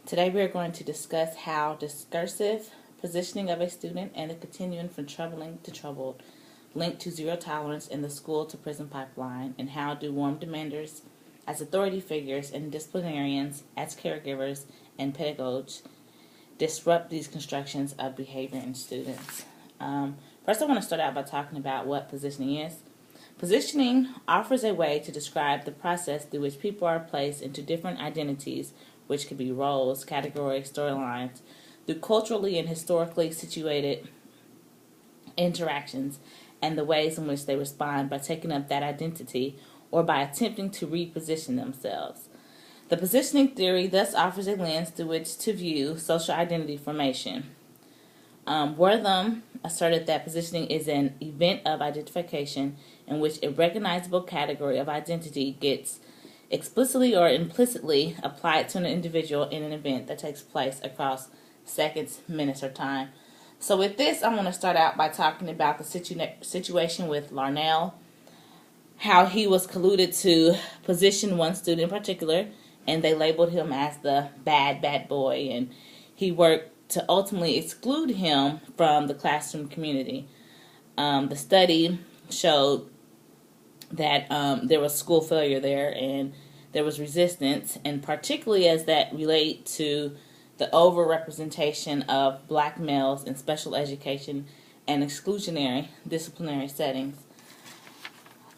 Today we are going to discuss how discursive positioning of a student and the continuing from troubling to troubled linked to zero tolerance in the school to prison pipeline, and how do warm demanders as authority figures and disciplinarians as caregivers and pedagogues disrupt these constructions of behavior in students. First, I want to start out by talking about what positioning is. Positioning offers a way to describe the process through which people are placed into different identities, which could be roles, categories, storylines, through culturally and historically situated interactions and the ways in which they respond by taking up that identity or by attempting to reposition themselves. The positioning theory thus offers a lens through which to view social identity formation. Wortham asserted that positioning is an event of identification in which a recognizable category of identity gets explicitly or implicitly applied to an individual in an event that takes place across seconds, minutes, or time. So with this, I'm going to start out by talking about the situation with Larnell, how he was colluded to position one student in particular, and they labeled him as the bad boy, and he worked to ultimately exclude him from the classroom community. The study showed that there was school failure there, and there was resistance, and particularly as that relate to the overrepresentation of black males in special education and exclusionary disciplinary settings.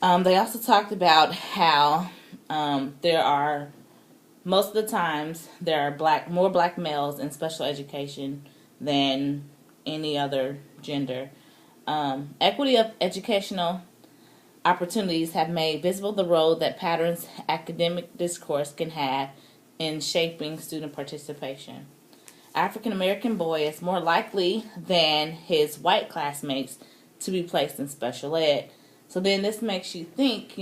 They also talked about how there are, most of the times, there are more black males in special education than any other gender. Equity of educational opportunities have made visible the role that patterns academic discourse can have in shaping student participation. African American boy is more likely than his white classmates to be placed in special ed. So then this makes you think,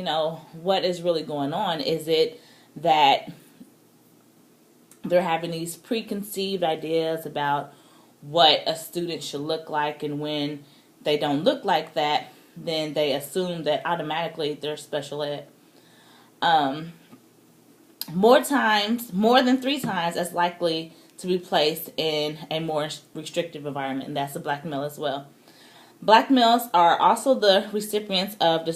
what is really going on? Is it that they're having these preconceived ideas about what a student should look like, and when they don't look like that, then they assume that automatically they're special ed. More than 3 times as likely to be placed in a more restrictive environment, and that's a black male as well. Black males are also the recipients of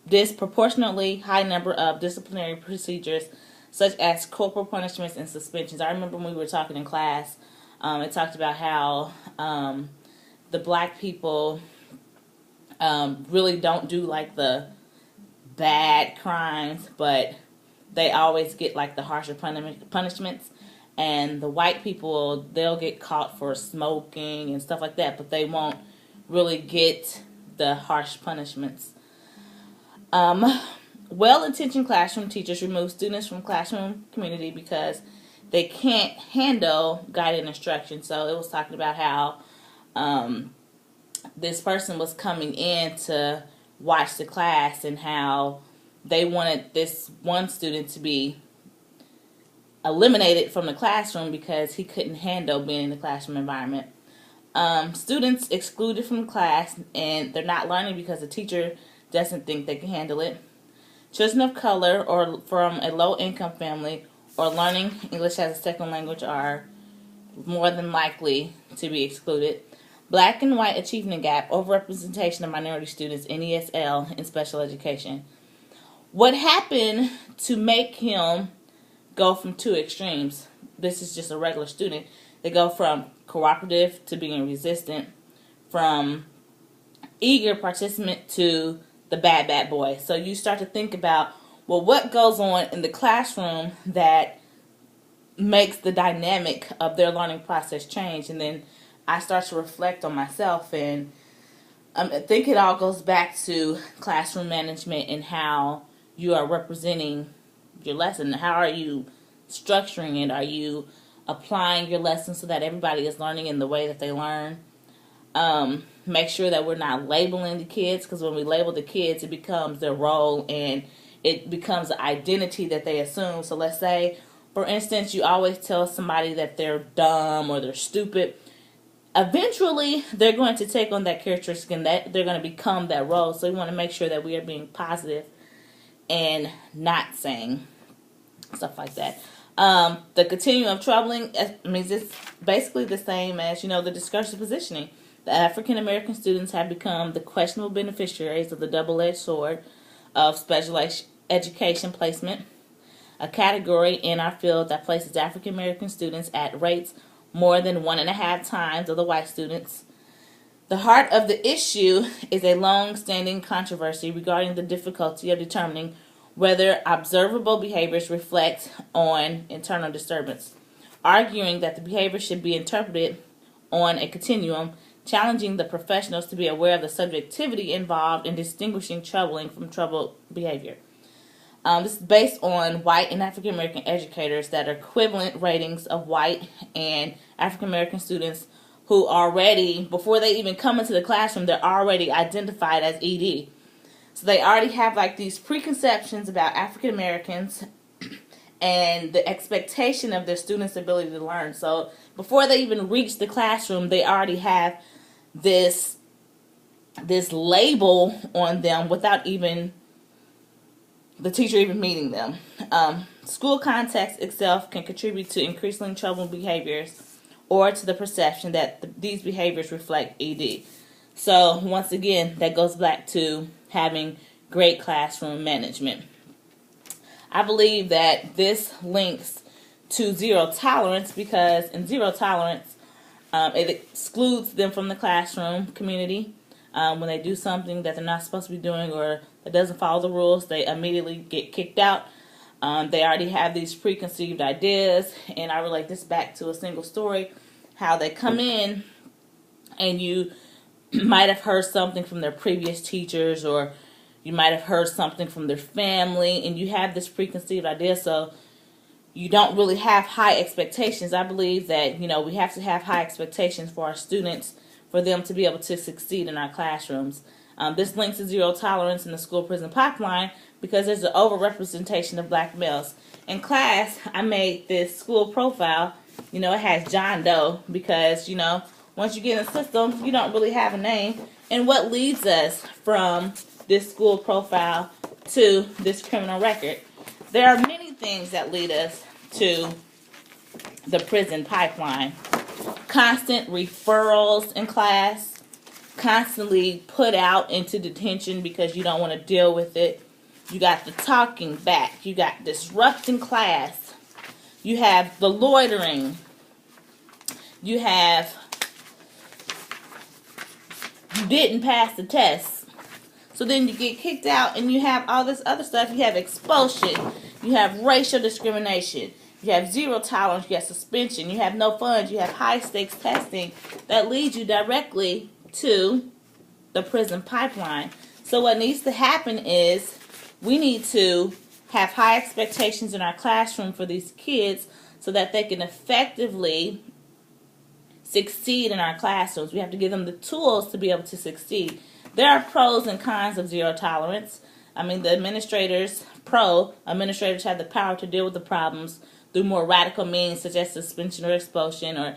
disproportionately high number of disciplinary procedures, such as corporal punishments and suspensions. I remember when we were talking in class, it talked about how the black people really don't do like the bad crimes, but they always get like the harsher punishments. And the white people, they'll get caught for smoking and stuff like that, but they won't really get the harsh punishments. Well-intentioned classroom teachers remove students from classroom community because they can't handle guided instruction. So it was talking about how this person was coming in to watch the class, and how they wanted this one student to be eliminated from the classroom because he couldn't handle being in the classroom environment. Students excluded from class, and they're not learning because the teacher doesn't think they can handle it. Children of color or from a low-income family or learning English as a second language are more than likely to be excluded. Black and white achievement gap, overrepresentation of minority students in ESL in special education. What happened to make him go from 2 extremes? This is just a regular student. They go from cooperative to being resistant, from eager participant to the bad boy. So you start to think about, well, what goes on in the classroom that makes the dynamic of their learning process change? And then I start to reflect on myself, and I think it all goes back to classroom management and how you are representing your lesson. How are you structuring it? Are you applying your lesson so that everybody is learning in the way that they learn? Make sure that we're not labeling the kids, because when we label the kids, it becomes their role and it becomes an identity that they assume. So let's say, for instance, you always tell somebody that they're dumb or they're stupid. Eventually, they're going to take on that characteristic, and that they're going to become that role. So we want to make sure that we are being positive and not saying stuff like that. The continuum of troubling means it's basically the same as, the discursive positioning. The African American students have become the questionable beneficiaries of the double-edged sword of special education placement, a category in our field that places African American students at rates more than 1.5 times of the white students. The heart of the issue is a long-standing controversy regarding the difficulty of determining whether observable behaviors reflect on internal disturbance, arguing that the behavior should be interpreted on a continuum, challenging the professionals to be aware of the subjectivity involved in distinguishing troubling from troubled behavior. This is based on white and African American educators that are equivalent ratings of white and African American students who already, before they even come into the classroom, they're already identified as ED. So they already have like these preconceptions about African Americans and the expectation of their students' ability to learn. So before they even reach the classroom, they already have this label on them without even the teacher even meeting them. School context itself can contribute to increasingly troubling behaviors or to the perception that these behaviors reflect ED. So once again, that goes back to having great classroom management. I believe that this links to zero tolerance because in zero tolerance, it excludes them from the classroom community. When they do something that they're not supposed to be doing or that doesn't follow the rules, they immediately get kicked out. They already have these preconceived ideas, and I relate this back to a single story, how they come in and you might have heard something from their previous teachers, or you might have heard something from their family, and you have this preconceived idea, so you don't really have high expectations. I believe that, we have to have high expectations for our students for them to be able to succeed in our classrooms. This links to zero tolerance in the school-prison pipeline because there's an overrepresentation of black males. In class, I made this school profile. It has John Doe because, once you get in the system, you don't really have a name. And what leads us from this school profile to this criminal record? There are many things that lead us to the prison pipeline. Constant referrals in class, constantly put out into detention because you don't want to deal with it. You got the talking back. You got disrupting class. You have the loitering. You didn't pass the test. So then you get kicked out and you have all this other stuff. You have expulsion. You have racial discrimination. You have zero tolerance. You have suspension. You have no funds. You have high stakes testing that leads you directly to the prison pipeline. So what needs to happen is we need to have high expectations in our classroom for these kids so that they can effectively succeed in our classrooms. We have to give them the tools to be able to succeed. There are pros and cons of zero tolerance. The administrators have the power to deal with the problems through more radical means such as suspension or expulsion, or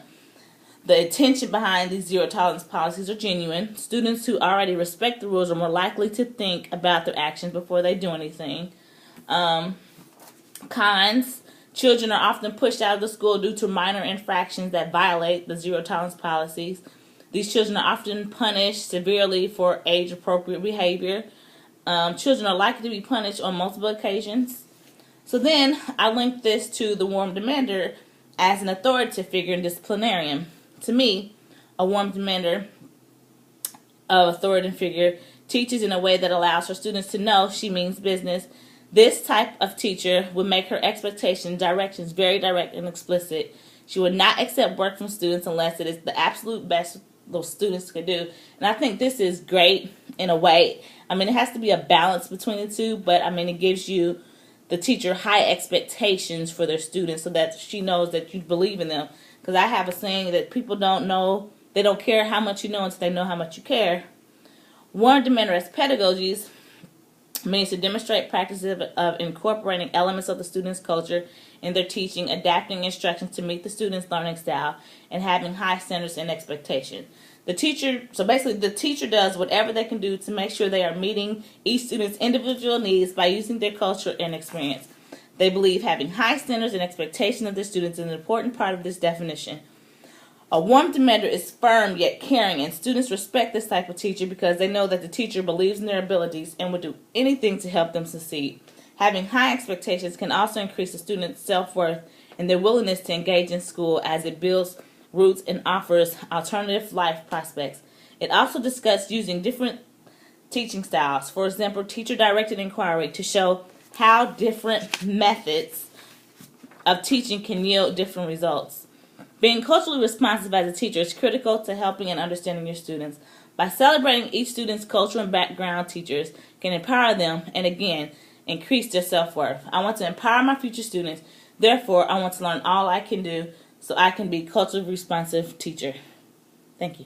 the intention behind these zero tolerance policies are genuine. Students who already respect the rules are more likely to think about their actions before they do anything. Cons: children are often pushed out of the school due to minor infractions that violate the zero tolerance policies. These children are often punished severely for age-appropriate behavior. Children are likely to be punished on multiple occasions. So then I link this to the warm demander as an authoritative figure and disciplinarian. To me, a warm demander of authoritative figure teaches in a way that allows her students to know she means business. This type of teacher would make her directions very direct and explicit. She would not accept work from students unless it is the absolute best those students could do. And I think this is great in a way. It has to be a balance between the two, but it gives you, the teacher, high expectations for their students so that she knows that you believe in them. Because I have a saying that people don't know, they don't care how much you know until they know how much you care. Warm demander as pedagogies means to demonstrate practices of incorporating elements of the student's culture in their teaching, adapting instructions to meet the student's learning style, and having high standards and expectation. The teacher does whatever they can do to make sure they are meeting each student's individual needs by using their culture and experience. They believe having high standards and expectations of their students is an important part of this definition. A warm demeanor is firm yet caring, and students respect this type of teacher because they know that the teacher believes in their abilities and would do anything to help them succeed. Having high expectations can also increase a student's self-worth and their willingness to engage in school as it builds roots and offers alternative life prospects. It also discussed using different teaching styles. For example, teacher-directed inquiry to show how different methods of teaching can yield different results. Being culturally responsive as a teacher is critical to helping and understanding your students. By celebrating each student's culture and background, teachers can empower them and, again, increase their self-worth. I want to empower my future students. Therefore, I want to learn all I can do so I can be a culturally responsive teacher. Thank you.